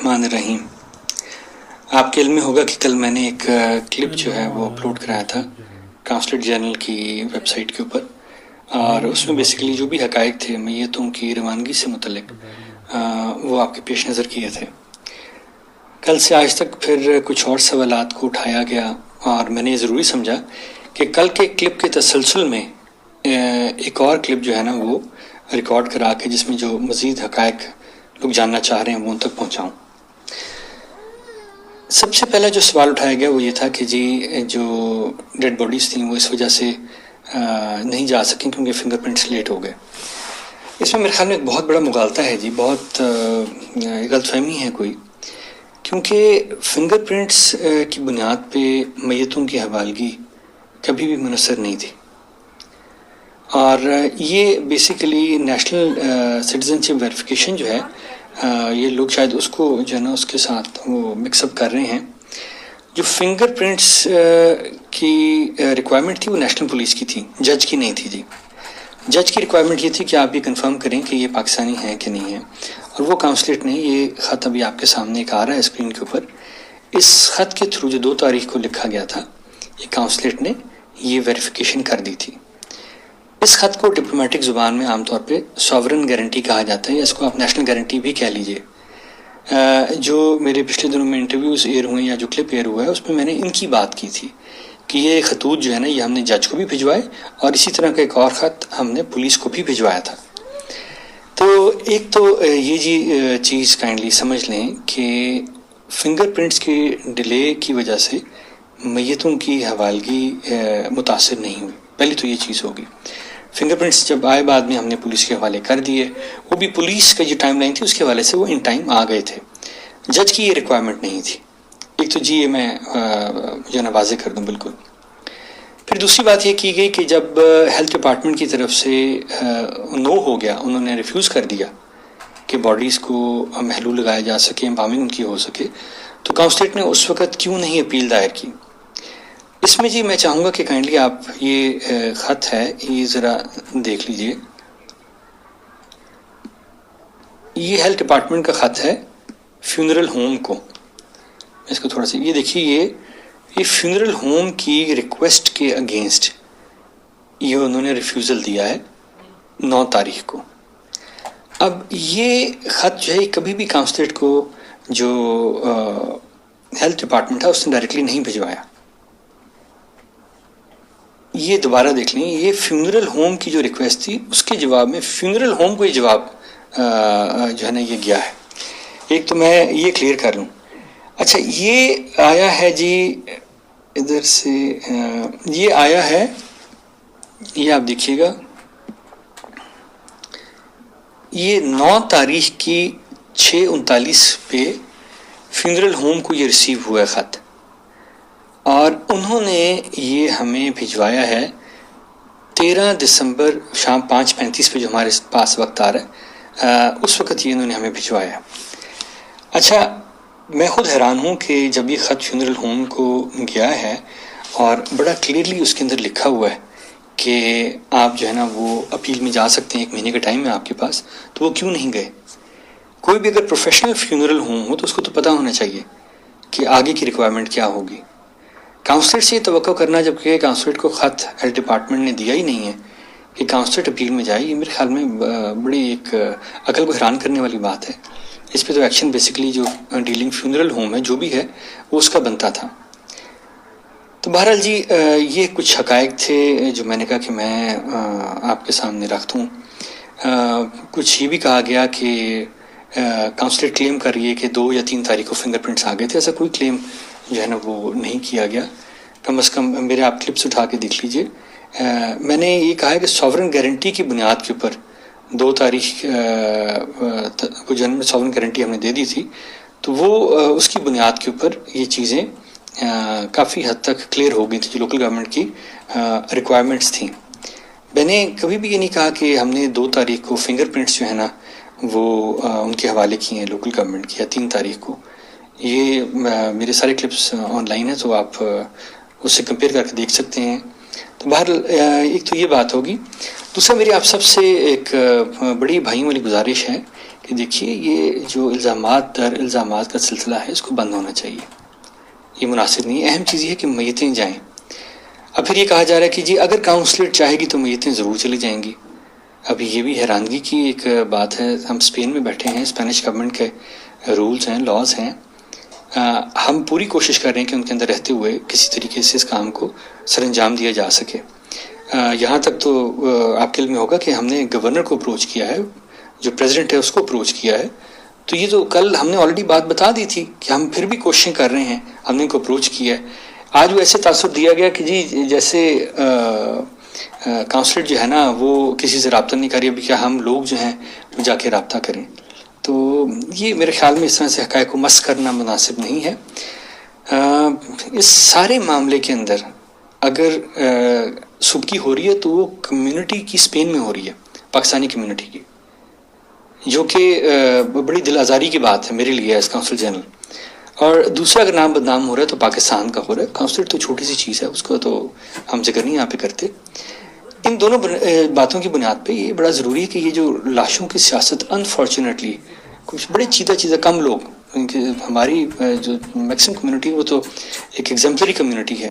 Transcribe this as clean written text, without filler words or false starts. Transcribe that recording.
الرحمن الرحیم۔ آپ کے علم میں ہوگا کہ کل میں نے ایک کلپ جو ہے وہ اپلوڈ کرایا تھا کانسلیٹ جنرل کی ویب سائٹ کے اوپر، اور اس میں بیسیکلی جو بھی حقائق تھے میتوں کی روانگی سے متعلق وہ آپ کے پیش نظر کیے تھے۔ کل سے آج تک پھر کچھ اور سوالات کو اٹھایا گیا اور میں نے یہ ضروری سمجھا کہ کل کے کلپ کے تسلسل میں ایک اور کلپ جو ہے نا وہ ریکارڈ کرا کے جس میں جو مزید حقائق لوگ جاننا چاہ رہے ہیں وہ ان تک پہنچاؤں۔ سب سے پہلا جو سوال اٹھایا گیا وہ یہ تھا کہ جی جو ڈیڈ باڈیز تھیں وہ اس وجہ سے نہیں جا سکیں کیونکہ فنگر پرنٹس لیٹ ہو گئے۔ اس میں میرے خیال میں ایک بہت بڑا مغالطہ ہے جی، بہت غلط فہمی ہے کوئی، کیونکہ فنگر پرنٹس کی بنیاد پہ میتوں کی حوالگی کبھی بھی منحصر نہیں تھی، اور یہ بیسیکلی نیشنل سٹیزن شپ ویریفیکیشن جو ہے یہ لوگ شاید اس کو جو ہے نا اس کے ساتھ وہ مکس اپ کر رہے ہیں۔ جو فنگر پرنٹس کی ریکوائرمنٹ تھی وہ نیشنل پولیس کی تھی، جج کی نہیں تھی جی۔ جج کی ریکوائرمنٹ یہ تھی کہ آپ یہ کنفرم کریں کہ یہ پاکستانی ہیں کہ نہیں ہیں، اور وہ کانسلیٹ نے یہ خط ابھی آپ کے سامنے ایک آ رہا ہے اسکرین کے اوپر، اس خط کے تھرو جو 2 تاریخ کو لکھا گیا تھا یہ کانسلیٹ نے یہ ویریفیکیشن کر دی تھی۔ اس خط کو ڈپلومیٹک زبان میں عام طور پہ ساورن گارنٹی کہا جاتا ہے، یا اس کو آپ نیشنل گارنٹی بھی کہہ لیجئے۔ جو میرے پچھلے دنوں میں انٹرویوز ایئر ہوئے یا جو کلپ ایئر ہوا ہے اس میں نے ان کی بات کی تھی کہ یہ خطوط جو ہے نا یہ ہم نے جج کو بھی بھجوائے، اور اسی طرح کا ایک اور خط ہم نے پولیس کو بھی بھجوایا تھا۔ تو ایک تو یہ جی چیز کائنڈلی سمجھ لیں کہ فنگر پرنٹس کی ڈیلے کی وجہ سے میتوں کی حوالگی متاثر نہیں ہوئی، پہلی تو یہ چیز ہوگی۔ فنگر پرنٹس جب آئے بعد میں ہم نے پولیس کے حوالے کر دیے، وہ بھی پولیس کا جو ٹائم لائن تھی اس کے حوالے سے وہ ان ٹائم آ گئے تھے، جج کی یہ ریکوائرمنٹ نہیں تھی۔ ایک تو جی یہ میں جو واضح کر دوں بالکل۔ پھر دوسری بات یہ کی گئی کہ جب ہیلتھ ڈپارٹمنٹ کی طرف سے نو ہو گیا، انہوں نے ریفیوز کر دیا کہ باڈیز کو محلول لگایا جا سکے، امبالمنگ ان کی ہو سکے، تو کانسلیٹ نے اس وقت کیوں نہیں اپیل دائر کی؟ اس میں جی میں چاہوں گا کہ کائنڈلی آپ یہ خط ہے یہ ذرا دیکھ لیجئے۔ یہ ہیلتھ ڈپارٹمنٹ کا خط ہے فیونرل ہوم کو، اس کو تھوڑا سا یہ دیکھیے، یہ فیونرل ہوم کی ریکویسٹ کے اگینسٹ یہ انہوں نے ریفیوزل دیا ہے 9 تاریخ کو۔ اب یہ خط جو ہے کبھی بھی کانسلیٹ کو جو ہیلتھ ڈپارٹمنٹ ہے اس نے ڈائریکٹلی نہیں بھجوایا۔ یہ دوبارہ دیکھ لیں، یہ فیونرل ہوم کی جو ریکویسٹ تھی اس کے جواب میں فیونرل ہوم کو یہ جواب جو ہے نا یہ گیا ہے۔ ایک تو میں یہ کلیئر کر لوں۔ اچھا یہ آیا ہے جی ادھر سے، یہ آیا ہے، یہ آپ دیکھیے گا، یہ 9 تاریخ کی 6:39 پہ فیونرل ہوم کو یہ ریسیو ہوا ہے خط، اور انہوں نے یہ ہمیں بھجوایا ہے 13 دسمبر شام 5:35 پہ جو ہمارے پاس وقت آ رہا ہے، اس وقت یہ انہوں نے ہمیں بھجوایا۔ اچھا میں خود حیران ہوں کہ جب یہ خط فیونرل ہوم کو گیا ہے اور بڑا کلیئرلی اس کے اندر لکھا ہوا ہے کہ آپ جو ہے نا وہ اپیل میں جا سکتے ہیں، 1 مہینے کا ٹائم ہے آپ کے پاس، تو وہ کیوں نہیں گئے؟ کوئی بھی اگر پروفیشنل فیونرل ہوم ہو تو اس کو تو پتہ ہونا چاہیے کہ آگے کی ریکوائرمنٹ کیا ہوگی۔ کانسلیٹ سے یہ توقع کرنا جبکہ کانسلیٹ کو خط ہیلتھ ڈپارٹمنٹ نے دیا ہی نہیں ہے کہ کانسلیٹ اپیل میں جائے، یہ میرے خیال میں بڑی ایک عقل کو حیران کرنے والی بات ہے۔ اس پہ تو ایکشن بیسیکلی جو ڈیلنگ فیونرل ہوم ہے جو بھی ہے وہ اس کا بنتا تھا۔ تو بہرحال جی یہ کچھ حقائق تھے جو میں نے کہا کہ میں آپ کے سامنے رکھ دوں۔ کچھ یہ بھی کہا گیا کہ کانسلیٹ کلیم کر رہی ہے کہ 2 یا 3 تاریخ کو فنگر پرنٹس آ گئے تھے، ایسا کوئی کلیم جو ہے نا وہ نہیں کیا گیا۔ کم از کم میرے آپ کلپس اٹھا کے دیکھ لیجئے۔ میں نے یہ کہا ہے کہ ساورن گارنٹی کی بنیاد کے اوپر 2 تاریخ کو جنم میں ساورن گارنٹی ہم نے دے دی تھی، تو وہ اس کی بنیاد کے اوپر یہ چیزیں کافی حد تک کلیئر ہو گئی تھی جو لوکل گورنمنٹ کی ریکوائرمنٹس تھیں۔ میں نے کبھی بھی یہ نہیں کہا کہ ہم نے 2 تاریخ کو فنگر پرنٹس جو ہے نا وہ ان کے حوالے کیے ہیں لوکل گورنمنٹ کی، یا 3 تاریخ کو۔ یہ میرے سارے کلپس آن لائن ہیں تو آپ اس سے کمپیئر کر کے دیکھ سکتے ہیں۔ تو بہرحال ایک تو یہ بات ہوگی۔ دوسرا میری آپ سب سے ایک بڑی بھائیوں والی گزارش ہے کہ دیکھیے یہ جو الزامات در الزامات کا سلسلہ ہے اس کو بند ہونا چاہیے، یہ مناسب نہیں ہے۔ اہم چیز یہ ہے کہ میتیں جائیں۔ اب پھر یہ کہا جا رہا ہے کہ جی اگر کاؤنسلیٹ چاہے گی تو میتیں ضرور چلی جائیں گی۔ ابھی یہ بھی حیرانگی کی ایک بات ہے، ہم اسپین میں بیٹھے ہیں، اسپینش گورنمنٹ کے رولز ہیں، لاز ہیں، ہم پوری کوشش کر رہے ہیں کہ ان کے اندر رہتے ہوئے کسی طریقے سے اس کام کو سر انجام دیا جا سکے۔ یہاں تک تو آپ کے علم میں ہوگا کہ ہم نے گورنر کو اپروچ کیا ہے، جو پریزیڈنٹ ہے اس کو اپروچ کیا ہے، تو یہ تو کل ہم نے آلریڈی بات بتا دی تھی کہ ہم پھر بھی کوششیں کر رہے ہیں، ہم نے ان کو اپروچ کیا ہے۔ آج وہ ایسے تاثر دیا گیا کہ جی جیسے کاؤنسلر جو ہے نا وہ کسی سے رابطہ نہیں کر رہی، ابھی کیا ہم لوگ جو ہیں وہ جا کے رابطہ کریں؟ تو یہ میرے خیال میں اس طرح سے حقائق کو مس کرنا مناسب نہیں ہے۔ اس سارے معاملے کے اندر اگر سبکی ہو رہی ہے تو وہ کمیونٹی کی اسپین میں ہو رہی ہے، پاکستانی کمیونٹی کی، جو کہ بڑی دل آزاری کی بات ہے میرے لیے ایز کاؤنسل جنرل۔ اور دوسرا اگر نام بدنام ہو رہا ہے تو پاکستان کا ہو رہا ہے۔ کاؤنسلر تو چھوٹی سی چیز ہے، اس کو تو ہم ذکر نہیں یہاں پہ کرتے۔ ان دونوں باتوں کی بنیاد پہ یہ بڑا ضروری ہے کہ یہ جو لاشوں کی سیاست انفارچونیٹلی کچھ بڑے چیزیں کم لوگ، ہماری جو میکسیمم کمیونٹی وہ تو ایک ایگزمپلری کمیونٹی ہے۔